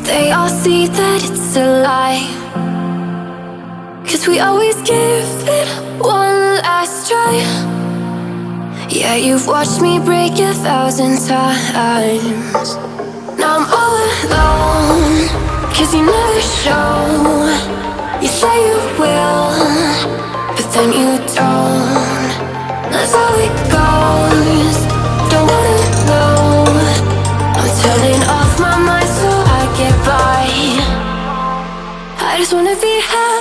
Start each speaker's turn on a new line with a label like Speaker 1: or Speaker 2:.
Speaker 1: They all see that it's a lie, 'cause we always give it one last try. Yeah, you've watched me break 1,000 times. Now I'm all alone, 'cause you never show. You say you will, but then you don't. That's how it goes. Don't wanna know. I'm turning off my mind so I get by. I just wanna be happy.